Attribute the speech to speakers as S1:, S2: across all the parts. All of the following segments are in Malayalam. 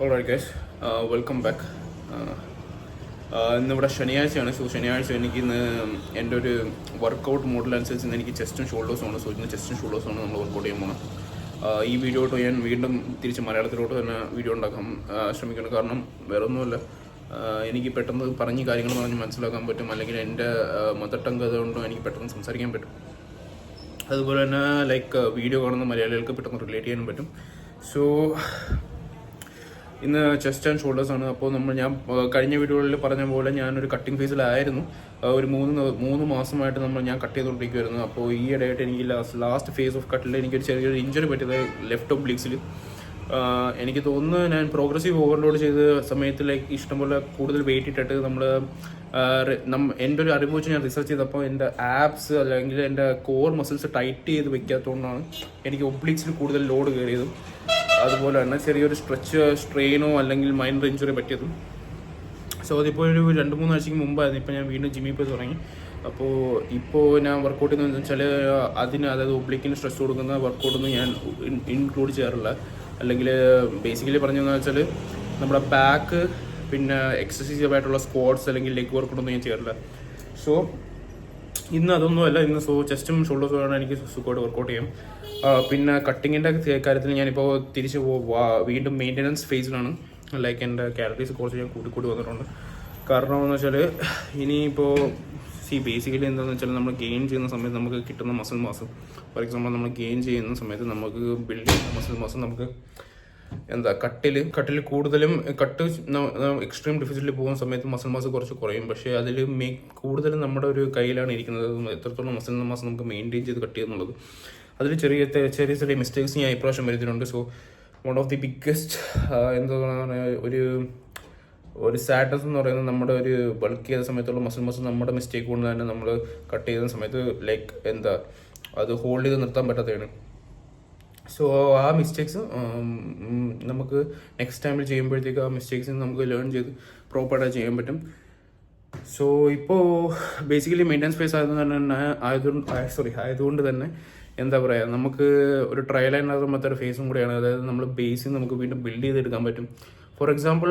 S1: Alright guys, welcome back. ഇന്നിവിടെ ശനിയാഴ്ചയാണ്. സോ ശനിയാഴ്ച എനിക്ക് ഇന്ന് എൻ്റെ ഒരു വർക്കൗട്ട് മോഡലനുസരിച്ച് ഇന്ന് എനിക്ക് ചെസ്റ്റും ഷോൾഡേഴ്സുമാണ്. സോ ഇന്ന് ചെസ്റ്റും ഷോൾഡേഴ്സുമാണ് നമ്മൾ വർക്കൗട്ട് ചെയ്യാൻ പോകണം. ഈ വീഡിയോട്ട് ഞാൻ വീണ്ടും തിരിച്ച് മലയാളത്തിലോട്ട് തന്നെ വീഡിയോ ഉണ്ടാക്കാൻ ശ്രമിക്കണം. കാരണം വേറെ ഒന്നുമല്ല, എനിക്ക് പെട്ടെന്ന് കാര്യങ്ങൾ പറഞ്ഞ് മനസ്സിലാക്കാൻ പറ്റും. അല്ലെങ്കിൽ എൻ്റെ മദർ ടങ്ക് അതുകൊണ്ടും എനിക്ക് പെട്ടെന്ന് സംസാരിക്കാൻ പറ്റും. അതുപോലെ തന്നെ വീഡിയോ കാണുന്ന മലയാളികൾക്ക് പെട്ടെന്ന് റിലേറ്റ് ചെയ്യാനും പറ്റും. സോ ഇന്ന് ചെസ്റ്റ് ആൻഡ് ഷോൾഡേഴ്സ് ആണ്. അപ്പോൾ ഞാൻ കഴിഞ്ഞ വീഡിയോകളിൽ പറഞ്ഞ പോലെ ഞാനൊരു കട്ടിങ് ഫേസിലായിരുന്നു. ഒരു മൂന്ന് മാസമായിട്ട് ഞാൻ കട്ട് ചെയ്തുകൊണ്ടിരിക്കുമായിരുന്നു. അപ്പോൾ ഈ ഇടയായിട്ട് എനിക്ക് ലാസ്റ്റ് ഫേസ് ഓഫ് കട്ടിൽ എനിക്കൊരു ചെറിയൊരു ഇഞ്ചറി പറ്റിയത് ലെഫ്റ്റ് ഒബ്ലിക്സിൽ. എനിക്ക് തോന്നുന്നു ഞാൻ പ്രോഗ്രസീവ് ഓവർലോഡ് ചെയ്ത സമയത്ത് ഇഷ്ടംപോലെ കൂടുതൽ വെയിറ്റ് ഇട്ടിട്ട് എൻ്റെ ഒരു അറിവ് വെച്ച് ഞാൻ റിസർച്ച് ചെയ്തപ്പോൾ എൻ്റെ ആപ്സ് അല്ലെങ്കിൽ എൻ്റെ കോർ മസിൽസ് ടൈറ്റ് ചെയ്ത് വെക്കാത്തതുകൊണ്ടാണ് എനിക്ക് ഒബ്ലിക്സിൽ കൂടുതൽ ലോഡ് കയറിയതും അതുപോലെ തന്നെ ചെറിയൊരു സ്ട്രെയിനോ അല്ലെങ്കിൽ മൈനർ ഇഞ്ചുറി പറ്റിയതും. സോ അതിപ്പോൾ ഒരു 2-3 ആഴ്ചയ്ക്ക് മുമ്പായിരുന്നു. ഇപ്പോൾ ഞാൻ വീണ്ടും ജിമ്മിൽ പോയി തുടങ്ങി. അപ്പോൾ ഞാൻ വർക്കൗട്ട് ചെയ്യുന്നതെന്ന് വെച്ചാൽ അതായത് ഒബ്ലിക്കിന് സ്ട്രെസ് കൊടുക്കുന്ന വർക്കൗട്ടൊന്നും ഞാൻ ഇൻക്ലൂഡ് ചെയ്യാറില്ല. അല്ലെങ്കിൽ ബേസിക്കലി പറഞ്ഞതെന്ന് വെച്ചാൽ നമ്മുടെ ബാക്ക് പിന്നെ എക്സസൈസീവായിട്ടുള്ള സ്ക്വാട്സ് അല്ലെങ്കിൽ ലെഗ് വർക്കൗട്ടൊന്നും ഞാൻ ചെയ്യാറില്ല. സോ ഇന്ന് അതൊന്നുമല്ല. ഇന്ന് ചെസ്റ്റും ഷോൾഡേഴ്സുമാണ് എനിക്ക് സുഖമായിട്ട് വർക്കൗട്ട് ചെയ്യാം. പിന്നെ കട്ടിങ്ങിൻ്റെ കാര്യത്തിൽ ഞാനിപ്പോൾ തിരിച്ച് വീണ്ടും മെയിൻ്റനൻസ് ഫേസിലാണ്. എൻ്റെ കാലറീസ് കുറച്ച് ഞാൻ കൂടി വന്നിട്ടുണ്ട്. കാരണം എന്ന് വെച്ചാൽ ഇനിയിപ്പോൾ ബേസിക്കലി എന്താണെന്ന് വെച്ചാൽ നമ്മൾ ഗെയിൻ ചെയ്യുന്ന സമയത്ത് നമുക്ക് കിട്ടുന്ന മസിൽ മാസ്, ഫോർ എക്സാമ്പിൾ നമ്മൾ ഗെയിൻ ചെയ്യുന്ന സമയത്ത് നമുക്ക് ബിൽഡ് ചെയ്യുന്ന മസിൽ മാസ് നമുക്ക് കട്ടിൽ കൂടുതലും എക്സ്ട്രീം ഡെഫിസിറ്റിൽ പോകുന്ന സമയത്ത് മസിൽ മാസ് കുറച്ച് കുറയും. പക്ഷേ അതിൽ കൂടുതലും നമ്മുടെ ഒരു കയ്യിലാണ് ഇരിക്കുന്നത് എത്രത്തോളം മസിൽ മാസ് നമുക്ക് മെയിൻറ്റെയിൻ ചെയ്ത് കട്ട് ചെയ്യുന്നുള്ളത്. അതിൽ ചെറിയ മിസ്റ്റേക്സ് ഞാൻ ഇപ്രാവശ്യം വരുത്തിയിട്ടുണ്ട്. So one of the biggest ഒരു സാഡ്നസ് എന്ന് പറയുന്നത് നമ്മുടെ ഒരു ബൾക്ക് ചെയ്ത സമയത്തുള്ള മസിൽ മാസ് നമ്മുടെ മിസ്റ്റേക്ക് കൊണ്ട് തന്നെ നമ്മൾ കട്ട് ചെയ്യുന്ന സമയത്ത് അത് ഹോൾഡ് ചെയ്ത് നിർത്താൻ പറ്റാത്തതാണ്. സോ ആ മിസ്റ്റേക്സ് നമുക്ക് നെക്സ്റ്റ് ടൈമിൽ ചെയ്യുമ്പോഴത്തേക്ക് ആ മിസ്റ്റേക്സ് നമുക്ക് ലേൺ ചെയ്ത് പ്രോപ്പറായിട്ട് ചെയ്യാൻ പറ്റും. സോ ഇപ്പോൾ ബേസിക്കലി മെയിൻ്റനൻസ് ഫേസ് ആയതുകൊണ്ട് തന്നെ നമുക്ക് ഒരു ട്രയൽ ആൻഡ് എറർ മെത്തേഡ് ഫേസും കൂടെയാണ്. അതായത് നമ്മൾ ബേസിൽ നമുക്ക് വീണ്ടും ബിൽഡ് ചെയ്തെടുക്കാൻ പറ്റും. ഫോർ എക്സാമ്പിൾ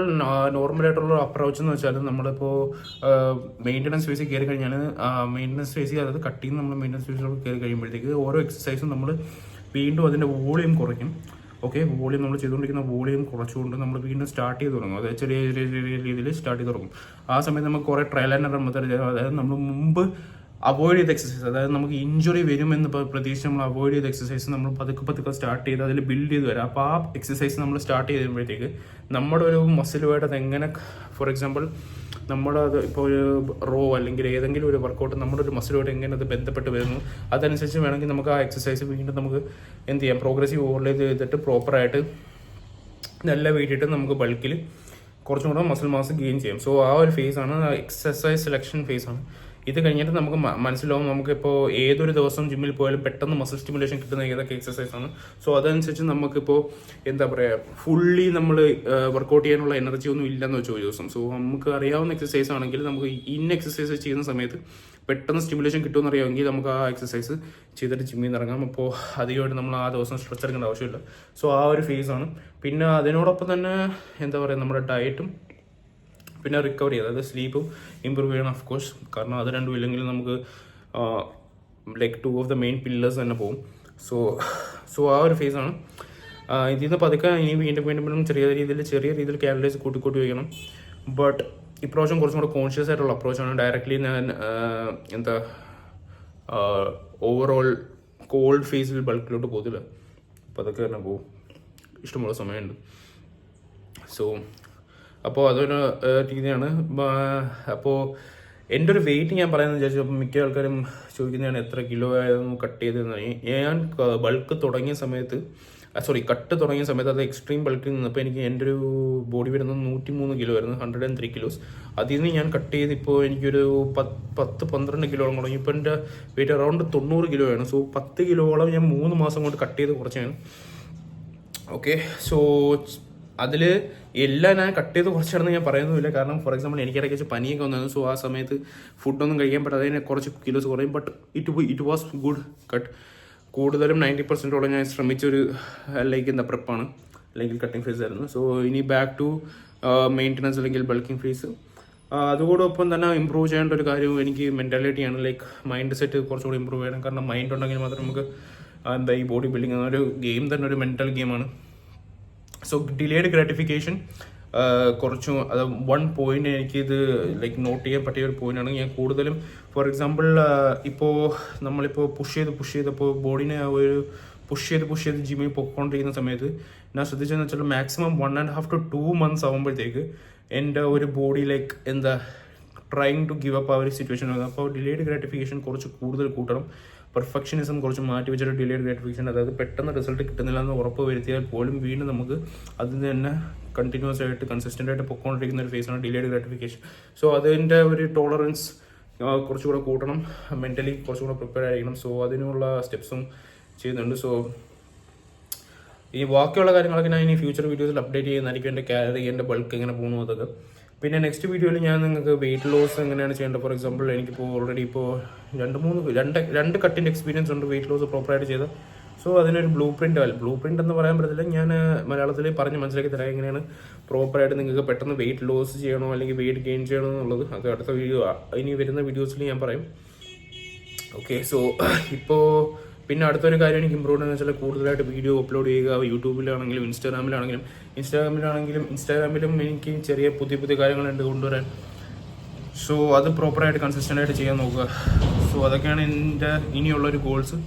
S1: നോർമലായിട്ടുള്ള അപ്രോച്ച് എന്ന് വെച്ചാൽ നമ്മളിപ്പോൾ മെയിൻ്റനൻസ് ഫേസിൽ കയറി കഴിഞ്ഞാൽ മെയിൻ്റനൻസ് ഫേസിൽ അതായത് കട്ടിങ് നമ്മൾ മെയിൻ്റനൻസ് ഫേസിലോട്ട് കയറി കഴിയുമ്പോഴത്തേക്ക് ഓരോ എക്സസൈസും നമ്മൾ വീണ്ടും അതിൻ്റെ വോളിയം കുറയ്ക്കും. വോളിയം നമ്മൾ ചെയ്തുകൊണ്ടിരിക്കുന്ന വോളിയം കുറച്ചുകൊണ്ട് നമ്മൾ വീണ്ടും സ്റ്റാർട്ട് ചെയ്ത് തുടങ്ങും. അതായത് ചെറിയ രീതിയിൽ സ്റ്റാർട്ട് ചെയ്ത് തുടങ്ങും. ആ സമയത്ത് നമുക്ക് കുറേ ട്രയൽ ആൻഡ് എറർ മെത്തേഡ്, അതായത് നമ്മൾ മുമ്പ് അവോയ്ഡ് ചെയ്ത എക്സസൈസ്, അതായത് നമുക്ക് ഇഞ്ചുറി വരുമെന്ന് പ്രതീക്ഷിച്ച് നമ്മൾ അവോയ്ഡ് ചെയ്ത എക്സസൈസ് നമ്മൾ പതുക്കെ സ്റ്റാർട്ട് ചെയ്ത് അതിൽ ബിൽഡ് ചെയ്ത് വരാം. അപ്പോൾ ആ എക്സസൈസ് നമ്മൾ സ്റ്റാർട്ട് ചെയ്യുമ്പോഴത്തേക്ക് നമ്മുടെ ഒരു മസിലുമായിട്ട് അതെങ്ങനെ, ഫോർ എക്സാമ്പിൾ നമ്മുടെ ഇപ്പോൾ ഒരു റോ അല്ലെങ്കിൽ ഏതെങ്കിലും ഒരു വർക്കൗട്ട് നമ്മുടെ ഒരു മസിലുമായിട്ട് എങ്ങനെ അത് ബന്ധപ്പെട്ട് വരുന്നു, അതനുസരിച്ച് വേണമെങ്കിൽ നമുക്ക് ആ എക്സസൈസ് വീണ്ടും നമുക്ക് പ്രോഗ്രസീവ് ഓവർലോഡ് ചെയ്തിട്ട് പ്രോപ്പറായിട്ട് നല്ല വെയിറ്റിട്ട് നമുക്ക് ബൾക്കിൽ കുറച്ചും കൂടെ മസിൽ മാസ് ഗെയിൻ ചെയ്യാം. സോ ആ ഒരു ഫേസാണ് എക്സസൈസ് സെലക്ഷൻ ഫേസാണ്. ഇത് കഴിഞ്ഞിട്ട് നമുക്ക് മനസ്സിലാവും നമുക്കിപ്പോൾ ഏതൊരു ദിവസം ജിമ്മിൽ പോയാലും പെട്ടെന്ന് മസിൽ സ്റ്റിമുലേഷൻ കിട്ടുന്ന ഏതൊക്കെ എക്സസൈസാണ്. സോ അതനുസരിച്ച് നമുക്കിപ്പോൾ ഫുള്ളി നമ്മൾ വർക്കൗട്ട് ചെയ്യാനുള്ള എനർജി ഒന്നും ഇല്ലെന്ന് വെച്ചോ ഒരു ദിവസം. സോ നമുക്ക് അറിയാവുന്ന എക്സസൈസ് ആണെങ്കിൽ നമുക്ക് എക്സസൈസ് ചെയ്യുന്ന സമയത്ത് പെട്ടെന്ന് സ്റ്റിമുലേഷൻ കിട്ടുമെന്ന് അറിയാമെങ്കിൽ നമുക്ക് ആ എക്സസൈസ് ചെയ്തിട്ട് ജിമ്മിൽ നിന്ന് ഇറങ്ങാം. അപ്പോൾ അധികമായിട്ട് നമ്മൾ ആ ദിവസം സ്ട്രെച്ച് എടുക്കേണ്ട ആവശ്യമില്ല. സോ ആ ഒരു ഫേസാണ്. പിന്നെ അതിനോടൊപ്പം തന്നെ നമ്മുടെ ഡയറ്റും പിന്നെ റിക്കവറി, അതായത് സ്ലീപ്പും ഇമ്പ്രൂവ് ചെയ്യണം ഓഫ് കോഴ്സ്. കാരണം അത് രണ്ടും ഇല്ലെങ്കിൽ നമുക്ക് 2 ഓഫ് ദ മെയിൻ പില്ലേഴ്സ് തന്നെ പോകും. സോ ആ ഒരു ഫേസാണ്. ഇതിൽ നിന്ന് പതുക്കെ ഇനി വീണ്ടും ചെറിയ രീതിയിൽ കാലറീസ് കൂട്ടി വയ്ക്കണം. ബട്ട് ഇപ്രാവശ്യം കുറച്ചും കൂടെ കോൺഷ്യസ് ആയിട്ടുള്ള അപ്രോച്ചാണ്. ഡയറക്റ്റ്ലി ഞാൻ ഓവറോൾ കോൾഡ് ഫേസിൽ ബൾക്കിലോട്ട് പോകത്തില്ല. പതുക്കെ തന്നെ പോകും. ഇഷ്ടമുള്ള സമയമുണ്ട്. സോ അപ്പോൾ അതൊരു രീതിയാണ്. അപ്പോൾ എൻ്റെ ഒരു വെയിറ്റ് ഞാൻ പറയുന്നത് വിചാരിച്ചു. അപ്പോൾ മിക്ക ആൾക്കാരും ചോദിക്കുന്നതാണ് എത്ര കിലോ ആയിരുന്നു കട്ട് ചെയ്തതെന്ന്. ഞാൻ കട്ട് തുടങ്ങിയ സമയത്ത് അത് എക്സ്ട്രീം ബൾക്കിൽ നിന്നപ്പോൾ എൻ്റെ ഒരു ബോഡി വരുന്നത് 103 കിലോ ആയിരുന്നു, 103 കിലോസ്. അതിൽ നിന്ന് ഞാൻ കട്ട് ചെയ്ത് ഇപ്പോൾ എനിക്കൊരു 10-12 കിലോളം തുടങ്ങി. ഇപ്പോൾ എൻ്റെ വെയിറ്റ് അറൗണ്ട് 90 കിലോ ആണ്. സോ 10 കിലോളം ഞാൻ 3 മാസം കൊണ്ട് കട്ട് ചെയ്ത് കുറച്ചാണ്. സോ അതിൽ എല്ലാം ഞാൻ കട്ട് ചെയ്ത് കുറച്ചാണെന്ന് ഞാൻ പറയുന്നില്ല. കാരണം ഫോർ എക്സാമ്പിൾ എനിക്കിടയ്ക്ക് വെച്ച് പനിയൊക്കെ വന്നായിരുന്നു. സോ ആ സമയത്ത് ഫുഡൊന്നും കഴിക്കാൻ പറ്റാതെ കുറച്ച് കിലോസ് കുറയും. But it was good cut. കൂടുതലും 90% ഞാൻ ശ്രമിച്ചൊരു പ്രെപ്പാണ്. അല്ലെങ്കിൽ കട്ടിങ് ഫേസ് ആയിരുന്നു. സോ ഇനി ബാക്ക് ടു മെയിൻ്റനൻസ് അല്ലെങ്കിൽ ബൾക്കിംഗ് ഫേസ്. അതോടൊപ്പം തന്നെ ഇമ്പ്രൂവ് ചെയ്യേണ്ട ഒരു കാര്യം എനിക്ക് മെൻറ്റാലിറ്റിയാണ്. ലൈക്ക് മൈൻഡ് സെറ്റ് കുറച്ചുകൂടി ഇമ്പ്രൂവ് ചെയ്യണം. കാരണം മൈൻഡ് ഉണ്ടെങ്കിൽ മാത്രമേ നമുക്ക് ഈ ബോഡി ബിൽഡിങ് എന്നൊരു ഗെയിം തന്നെ ഒരു മെൻറ്റൽ ഗെയിമാണ്. സോ ഡിലേഡ് ഗ്രാറ്റിഫിക്കേഷൻ കുറച്ചും അത് വൺ പോയിന്റ് എനിക്കിത് ലൈക്ക് നോട്ട് ചെയ്യാൻ പറ്റിയ ഒരു പോയിന്റാണ്. ഞാൻ കൂടുതലും ഫോർ എക്സാമ്പിൾ ഇപ്പോൾ നമ്മളിപ്പോൾ പുഷ് ചെയ്തപ്പോൾ ബോഡീനെ ഒരു പുഷ് ചെയ്ത് ജിമ്മിൽ പൊയ്ക്കൊണ്ടിരിക്കുന്ന സമയത്ത് ഞാൻ ശ്രദ്ധിച്ചതെന്ന് വെച്ചാൽ മാക്സിമം 1.5 to 2 months ആകുമ്പോഴത്തേക്ക് എൻ്റെ ഒരു ബോഡി ലൈക്ക് എന്താ ട്രൈങ് ടു ഗിവ് അപ്പ് ആ ഒരു സിറ്റുവേഷൻ വന്നു. അപ്പോൾ ഡിലേഡ് ഗ്രാറ്റിഫിക്കേഷൻ കുറച്ച് കൂടുതൽ കൂട്ടണം. പെർഫെക്ഷനിസം കുറച്ച് മാറ്റി വെച്ചിട്ട് ഡിലേഡ് ഗ്രാറ്റിഫിക്കേഷൻ, അതായത് പെട്ടെന്ന് റിസൾട്ട് കിട്ടുന്നില്ല എന്ന് ഉറപ്പ് വരുത്തിയാൽ പോലും വീണ്ടും നമുക്ക് അതിന് തന്നെ കണ്ടിന്യൂസ് ആയിട്ട് കൺസിസ്റ്റൻ്റ് ആയിട്ട് പൊയ്ക്കൊണ്ടിരിക്കുന്ന ഒരു ഫേസാണ് ഡിലേഡ് ഗ്രാറ്റിഫിക്കേഷൻ. സോ അതിൻ്റെ ഒരു ടോളറൻസ് കുറച്ചുകൂടെ കൂട്ടണം, മെൻ്റലി കുറച്ചുകൂടെ പ്രിപ്പയർ ആയിരിക്കണം. സോ അതിനുള്ള സ്റ്റെപ്സും ചെയ്യുന്നുണ്ട്. സോ ഈ ബാക്കിയുള്ള കാര്യങ്ങളൊക്കെ ഞാൻ ഇനി ഫ്യൂച്ചർ വീഡിയോസിൽ അപ്ഡേറ്റ് ചെയ്യുന്നതായിരിക്കും. എൻ്റെ കാലറി, എൻ്റെ ബൾക്ക് എങ്ങനെ പോകുന്നു അതൊക്കെ. പിന്നെ നെക്സ്റ്റ് വീഡിയോയിൽ ഞാൻ നിങ്ങൾക്ക് വെയിറ്റ് ലോസ് എങ്ങനെയാണ് ചെയ്യേണ്ടത്. ഫോർ എക്സാമ്പിൾ എനിക്കിപ്പോൾ ഓൾറെഡി ഇപ്പോൾ രണ്ട് കട്ടിൻ്റെ എക്സ്പീരിയൻസ് ഉണ്ട് വെയിറ്റ് ലോസ് പ്രോപ്പറായിട്ട് ചെയ്ത്. സോ അതിനൊരു ബ്ലൂ പ്രിൻ്റ് എന്ന് പറയാൻ പറ്റത്തില്ല, ഞാൻ മലയാളത്തിൽ പറഞ്ഞ് മനസ്സിലാക്കി തരാം എങ്ങനെയാണ് പ്രോപ്പറായിട്ട് നിങ്ങൾക്ക് പെട്ടെന്ന് വെയിറ്റ് ലോസ് ചെയ്യണോ അല്ലെങ്കിൽ വെയിറ്റ് ഗെയിൻ ചെയ്യണോ എന്നുള്ളത്. അത് അടുത്ത വീഡിയോ ഇനി വരുന്ന വീഡിയോസിൽ ഞാൻ പറയും. ഓക്കെ, സോ ഇപ്പോൾ പിന്നെ അടുത്തൊരു കാര്യം എനിക്ക് ഇമ്പ്രൂവ് എന്ന് വെച്ചാൽ കൂടുതലായിട്ട് വീഡിയോ അപ്ലോഡ് ചെയ്യുക. യൂട്യൂബിലാണെങ്കിലും ഇൻസ്റ്റാഗ്രാമിലും എനിക്ക് ചെറിയ പുതിയ കാര്യങ്ങളുണ്ട് കൊണ്ടുവരാൻ. സോ അത് പ്രോപ്പറായിട്ട് കൺസിസ്റ്റൻ്റ് ആയിട്ട് ചെയ്യാൻ നോക്കുക. സോ അതൊക്കെയാണ് എൻ്റെ ഇനിയുള്ളൊരു ഗോൾസ്.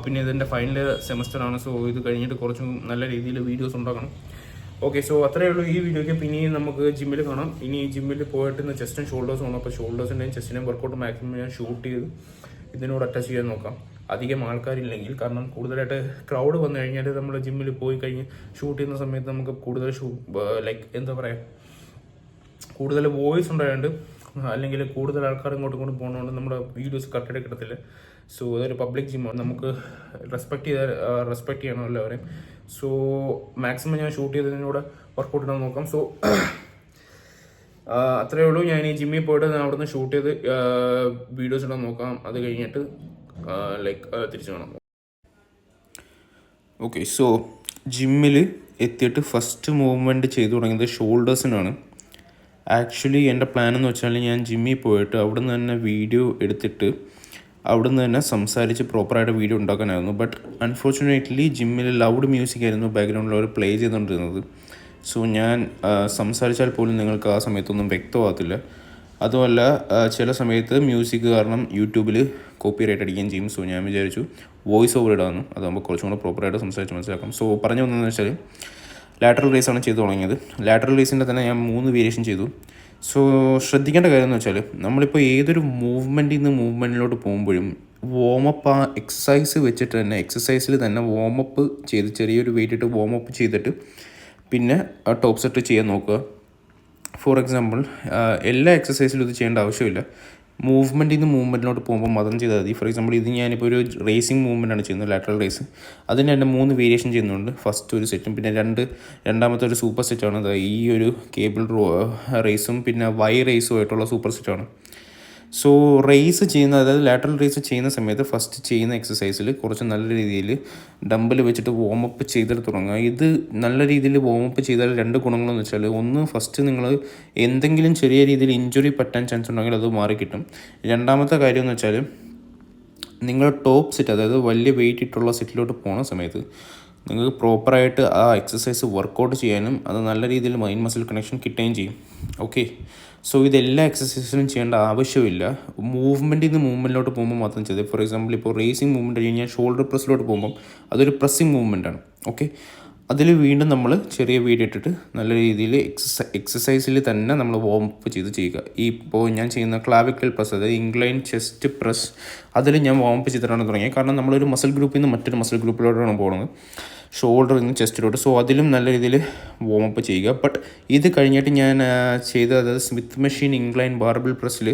S1: പിന്നെ ഇതെൻ്റെ ഫൈനൽ സെമസ്റ്ററാണ്. സോ ഇത് കഴിഞ്ഞിട്ട് കുറച്ചും നല്ല രീതിയിൽ വീഡിയോസ് ഉണ്ടാക്കണം. ഓക്കെ, സോ അത്രയേ ഉള്ളൂ ഈ വീഡിയോയ്ക്ക്. പിന്നെ നമുക്ക് ജിമ്മിൽ കാണാം. ഇനി ജിമ്മിൽ പോയിട്ട് ഇന്ന് ചെസ്റ്റും ഷോൾഡേഴ്സും ആണ്. അപ്പോൾ ഷോൾഡേഴ്സിൻ്റെയും ചെസ്റ്റിൻ്റെയും വർക്കൗട്ട് മാക്സിമം ഞാൻ ഷൂട്ട് ചെയ്ത് ഇതിനോട് അറ്റാച്ച് ചെയ്യാൻ നോക്കാം. അധികം ആൾക്കാരില്ലെങ്കിൽ, കാരണം കൂടുതലായിട്ട് ക്രൗഡ് വന്നു കഴിഞ്ഞാൽ നമ്മൾ ജിമ്മിൽ പോയി കഴിഞ്ഞ് ഷൂട്ട് ചെയ്യുന്ന സമയത്ത് നമുക്ക് കൂടുതൽ ലൈക്ക് എന്താ പറയുക, കൂടുതൽ വോയിസ് ഉണ്ടായതുകൊണ്ട് അല്ലെങ്കിൽ കൂടുതൽ ആൾക്കാർ ഇങ്ങോട്ടും പോകുന്നതുകൊണ്ട് നമ്മുടെ വീഡിയോസ് കറക്റ്റായിട്ട് കിട്ടത്തില്ല. സോ അതൊരു പബ്ലിക് ജിമ്മാണ്, നമുക്ക് റെസ്പെക്റ്റ് ചെയ്യണം എല്ലാവരെയും. സോ മാക്സിമം ഞാൻ ഷൂട്ട് ചെയ്തതിനൂടെ വർക്കൗട്ട് ഇടാൻ നോക്കാം. സോ അത്രയേ ഉള്ളൂ. ഞാൻ ഈ ജിമ്മിൽ പോയിട്ട് അവിടുന്ന് ഷൂട്ട് ചെയ്ത് വീഡിയോസ് ഇടാൻ നോക്കാം. അത് കഴിഞ്ഞിട്ട് തിരിച്ചു കാണാം. ഓക്കെ, സോ ജിമ്മിൽ എത്തിയിട്ട് ഫസ്റ്റ് മൂവ്മെൻറ്റ് ചെയ്തു തുടങ്ങിയത് ഷോൾഡേഴ്സിനാണ്. ആക്ച്വലി എൻ്റെ പ്ലാൻ എന്ന് വെച്ചാൽ ഞാൻ ജിമ്മിൽ പോയിട്ട് അവിടെ നിന്ന് തന്നെ വീഡിയോ എടുത്തിട്ട് അവിടെ നിന്ന് തന്നെ സംസാരിച്ച് പ്രോപ്പറായിട്ട് വീഡിയോ ഉണ്ടാക്കാനായിരുന്നു. ബട്ട് അൺഫോർച്ചുനേറ്റ്ലി ജിമ്മിൽ ലൗഡ് മ്യൂസിക് ആയിരുന്നു ബാക്ക്ഗ്രൗണ്ടിൽ അവർ പ്ലേ ചെയ്തുകൊണ്ടിരുന്നത്. സോ ഞാൻ സംസാരിച്ചാൽ പോലും നിങ്ങൾക്ക് ആ സമയത്തൊന്നും വ്യക്തമാകത്തില്ല. അതുമല്ല ചില സമയത്ത് മ്യൂസിക് കാരണം യൂട്യൂബിൽ കോപ്പി റൈറ്റ് അടിക്കുകയും ചെയ്യും. സോ ഞാൻ വിചാരിച്ചു വോയിസ് ഓവർ ഇടാമെന്ന്, അതാകുമ്പോൾ കുറച്ചും കൂടെ പ്രോപ്പറായിട്ട് സംസാരിച്ച് മനസ്സിലാക്കാം. സോ പറഞ്ഞു വന്നതെന്ന് വെച്ചാൽ ലാറ്ററൽ റേസാണ് ചെയ്തു തുടങ്ങിയത്. ലാറ്ററൽ റേസിൻ്റെ തന്നെ ഞാൻ 3 വേരിയേഷൻ ചെയ്തു. സോ ശ്രദ്ധിക്കേണ്ട കാര്യം എന്ന് വെച്ചാൽ നമ്മളിപ്പോൾ ഏതൊരു മൂവ്മെൻറ്റിലോട്ട് പോകുമ്പോഴും വോമപ്പ് ആ എക്സസൈസ് വെച്ചിട്ട് തന്നെ എക്സസൈസിൽ തന്നെ വോമപ്പ് ചെയ്ത് ചെറിയൊരു വെയിറ്റ് ഇട്ട് വോമപ്പ് ചെയ്തിട്ട് പിന്നെ ടോപ്പ് സെറ്റ് ചെയ്യാൻ നോക്കുക. ഫോർ എക്സാമ്പിൾ എല്ലാ എക്സസൈസിലും ഇത് ചെയ്യേണ്ട ആവശ്യമില്ല. മൂവ്മെൻറ്റിലോട്ട് പോകുമ്പോൾ മാത്രം ചെയ്താൽ മതി. ഫോർ എക്സാമ്പിൾ ഇത് ഞാനിപ്പോൾ ഒരു റേസിംഗ് മൂവ്മെൻറ്റാണ് ചെയ്യുന്നത്, ലാറ്ററൽ റേസ്. അതിന് തന്നെ 3 വേരിയേഷൻ ചെയ്യുന്നുണ്ട്. ഫസ്റ്റ് ഒരു സെറ്റും പിന്നെ രണ്ടാമത്തെ ഒരു സൂപ്പർ സെറ്റാണ്. ഈ ഒരു കേബിൾ റേസും പിന്നെ വൈ റേസും ആയിട്ടുള്ള സൂപ്പർ സെറ്റാണ്. സോ റേസ് ചെയ്യുന്ന, അതായത് ലാറ്ററൽ റേസ് ചെയ്യുന്ന സമയത്ത് ഫസ്റ്റ് ചെയ്യുന്ന എക്സസൈസിൽ കുറച്ച് നല്ല രീതിയിൽ ഡംബൽ വെച്ചിട്ട് വോമപ്പ് ചെയ്തിട്ട് തുടങ്ങുക. ഇത് നല്ല രീതിയിൽ വോമപ്പ് ചെയ്താൽ 2 ഗുണങ്ങളെന്ന് വെച്ചാൽ, ഒന്ന് ഫസ്റ്റ് നിങ്ങൾ എന്തെങ്കിലും ചെറിയ രീതിയിൽ ഇഞ്ചുറി പറ്റാൻ ചാൻസ് ഉണ്ടെങ്കിൽ അത് മാറിക്കിട്ടും. രണ്ടാമത്തെ കാര്യം എന്ന് വെച്ചാൽ നിങ്ങൾ ടോപ്പ് സെറ്റ്, അതായത് വലിയ വെയിറ്റ് ഇട്ടുള്ള സെറ്റിലോട്ട് പോകുന്ന സമയത്ത് നിങ്ങൾക്ക് പ്രോപ്പറായിട്ട് ആ എക്സസൈസ് വർക്കൗട്ട് ചെയ്യാനും അത് നല്ല രീതിയിൽ മൈൻഡ് മസിൽ കണക്ഷൻ കിട്ടുകയും ചെയ്യും. ഓക്കെ, സോ ഇതെല്ലാ എക്സസൈസിനും ചെയ്യേണ്ട ആവശ്യമില്ല. മൂവ്മെൻറ്റിലോട്ട് പോകുമ്പോൾ മാത്രം ചെയ്തത്. ഫോർ എക്സാമ്പിൾ ഇപ്പോൾ റേസിംഗ് മൂവ്മെൻറ്റ് കഴിഞ്ഞാൽ ഷോൾഡർ പ്രസ്സിലോട്ട് പോകുമ്പം അതൊരു പ്രസ്സിങ് മൂവ്മെൻറ്റാണ്. ഓക്കെ, അതിൽ വീണ്ടും നമ്മൾ ചെറിയ വെയിറ്റ് ഇട്ടിട്ട് നല്ല രീതിയിൽ എക്സസൈസിൽ തന്നെ നമ്മൾ വാമപ്പ് ചെയ്ത് ചെയ്യുക. ഇപ്പോൾ ഞാൻ ചെയ്യുന്ന ക്ലാവിക്കൽ പ്രസ്, അതായത് ഇൻക്ലൈൻ ചെസ്റ്റ് പ്രസ്, അതിൽ ഞാൻ വാമപ്പ് ചെയ്തിട്ടാണ് തുടങ്ങിയത്. കാരണം നമ്മളൊരു മസിൽ ഗ്രൂപ്പിൽ നിന്ന് മറ്റൊരു മസിൽ ഗ്രൂപ്പിലോട്ടാണ് പോകുന്നത്, ഷോൾഡറിൽ നിന്ന് ചെസ്റ്റിലോട്ട്. സോ അതിലും നല്ല രീതിയിൽ വാമപ്പ് ചെയ്യുക. ബട്ട് ഇത് കഴിഞ്ഞിട്ട് ഞാൻ ചെയ്ത, അതായത് സ്മിത്ത് മെഷീൻ ഇൻക്ലൈൻ ബാർബിൾ പ്രസ്സിൽ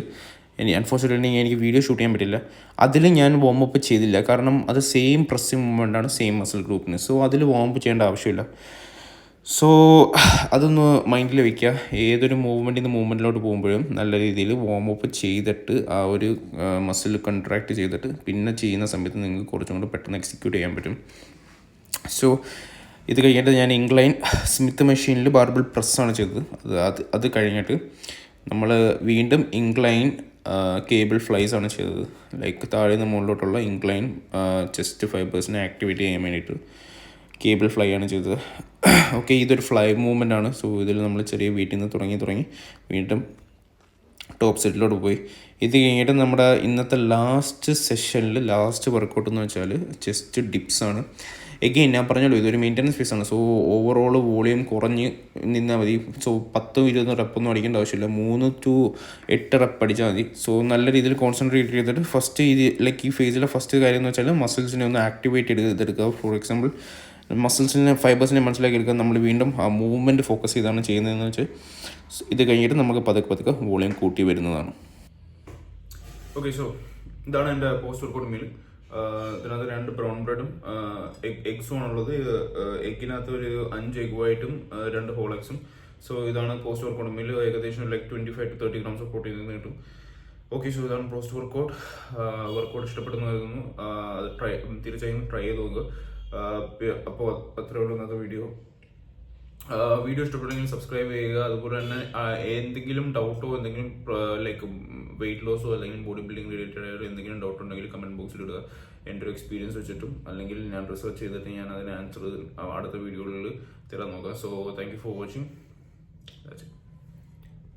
S1: അൺഫോർച്യുനേറ്റ്ലി എനിക്ക് വീഡിയോ ഷൂട്ട് ചെയ്യാൻ പറ്റില്ല. അതിൽ ഞാൻ വാമപ്പ് ചെയ്തില്ല, കാരണം അത് സെയിം പ്രസ്സിങ് മൂവ്മെൻറ്റാണ് സെയിം മസിൽ ഗ്രൂപ്പിന്. സോ അതിൽ വാമപ്പ് ചെയ്യേണ്ട ആവശ്യമില്ല. സോ അതൊന്ന് മൈൻഡിൽ വയ്ക്കുക. ഏതൊരു മൂവ്മെൻറ്റിലോട്ട് പോകുമ്പോഴും നല്ല രീതിയിൽ വാമപ്പ് ചെയ്തിട്ട് ആ ഒരു മസിൽ കൺട്രാക്ട് ചെയ്തിട്ട് പിന്നെ ചെയ്യുന്ന സമയത്ത് നിങ്ങൾക്ക് കുറച്ചും കൂടി പെട്ടെന്ന് എക്സിക്യൂട്ട് ചെയ്യാൻ പറ്റും. സോ ഇത് കഴിഞ്ഞിട്ട് ഞാൻ ഇൻക്ലൈൻ സ്മിത്ത് മെഷീനിൽ ബാർബിൾ പ്രസ്സാണ് ചെയ്തത്. അത് കഴിഞ്ഞിട്ട് നമ്മൾ വീണ്ടും ഇൻക്ലൈൻ കേബിൾ ഫ്ലൈസ് ആണ് ചെയ്തത്. ലൈക്ക് താഴെ നിന്ന് മുകളിലോട്ടുള്ള ഇൻക്ലൈൻ ചെസ്റ്റ് ഫൈബേഴ്സിനെ ആക്ടിവേറ്റ് ചെയ്യാൻ വേണ്ടിയിട്ട് കേബിൾ ഫ്ലൈ ആണ് ചെയ്തത്. ഓക്കെ, ഇതൊരു ഫ്ലൈ മൂവ്മെൻ്റ് ആണ്. സോ ഇതിൽ നമ്മൾ ചെറിയ വെയിറ്റിൽ നിന്ന് തുടങ്ങി വീണ്ടും ടോപ്പ് സെറ്റിലോട്ട് പോയി. ഇത് കഴിഞ്ഞിട്ട് നമ്മുടെ ഇന്നത്തെ ലാസ്റ്റ് വർക്കൗട്ട് എന്ന് വെച്ചാൽ ചെസ്റ്റ് ഡിപ്സ് ആണ്. എഗെയിൻ ഞാൻ പറഞ്ഞല്ലോ, ഇതൊരു മെയിൻ്റനൻസ് ഫേസ് ആണ്. സോ ഓവറോൾ വോളിയം കുറഞ്ഞ് നിന്നാൽ മതി. സോ 10-20 റെപ്പൊന്നും അടിക്കേണ്ട ആവശ്യമില്ല. 3 to 8 റെപ്പ് അടിച്ചാൽ മതി. സോ നല്ല രീതിയിൽ കോൺസെൻട്രേറ്റ് ചെയ്തിട്ട് ഫസ്റ്റ് ഈ ഫേസിലെ ഫസ്റ്റ് കാര്യം എന്ന് വെച്ചാൽ മസിൽസിനെ ഒന്ന് ആക്ടിവേറ്റ് ചെയ്തെടുക്കുക. ഫോർ എക്സാമ്പിൾ ഫൈബേഴ്സിനെ മനസ്സിലാക്കി എടുക്കുക. നമ്മൾ വീണ്ടും ആ മൂവ്മെൻറ്റ് ഫോക്കസ് ചെയ്താണ് ചെയ്യുന്നതെന്ന് വെച്ചാൽ ഇത് കഴിഞ്ഞിട്ട് നമുക്ക് പതുക്കെ വോളിയം കൂട്ടി വരുന്നതാണ്. ഓക്കെ, സോ ഇതാണ് എൻ്റെ പോസ്റ്റ് വർക്കൗട്ട് മീൽ. ഇതിനകത്ത് 2 ബ്രൗൺ ബ്രെഡും എഗ്സും ആണുള്ളത്. എഗ്ഗിനകത്ത് ഒരു 5 എഗ് വൈറ്റും 2 ഹോൾ എഗ്സും. സോ ഇതാണ് പോസ്റ്റ് വർക്കൗട്ട് മീൽ. ഏകദേശം like 25 to 30 grams of protein നിന്ന് കിട്ടും. ഓക്കെ, സോ ഇതാണ് പോസ്റ്റ് വർക്കൗട്ട് ഇഷ്ടപ്പെടുന്നു കരുതുന്നു. അത് തീർച്ചയായും ട്രൈ ചെയ്ത് നോക്കുക. അപ്പോൾ അത്രേ ഉള്ളൂ ഇന്നത്തെ വീഡിയോ ഇഷ്ടപ്പെട്ടെങ്കിൽ സബ്സ്ക്രൈബ് ചെയ്യുക. അതുപോലെ തന്നെ എന്തെങ്കിലും ഡൗട്ടോ എന്തെങ്കിലും ലൈക്ക് വെയിറ്റ് ലോസോ അല്ലെങ്കിൽ ബോഡി ബിൽഡിംഗ് റിലേറ്റഡ് ആയിട്ട് എന്തെങ്കിലും ഡൗട്ട് ഉണ്ടെങ്കിൽ കമൻറ്റ് ബോക്സിൽ ഇടുക. എൻ്റെ ഒരു എക്സ്പീരിയൻസ് വെച്ചിട്ടും അല്ലെങ്കിൽ ഞാൻ റിസർച്ച് ചെയ്തിട്ട് ഞാൻ അതിന് ആൻസർ അടുത്ത വീഡിയോകളിൽ തരാൻ നോക്കാം. So thank you for watching.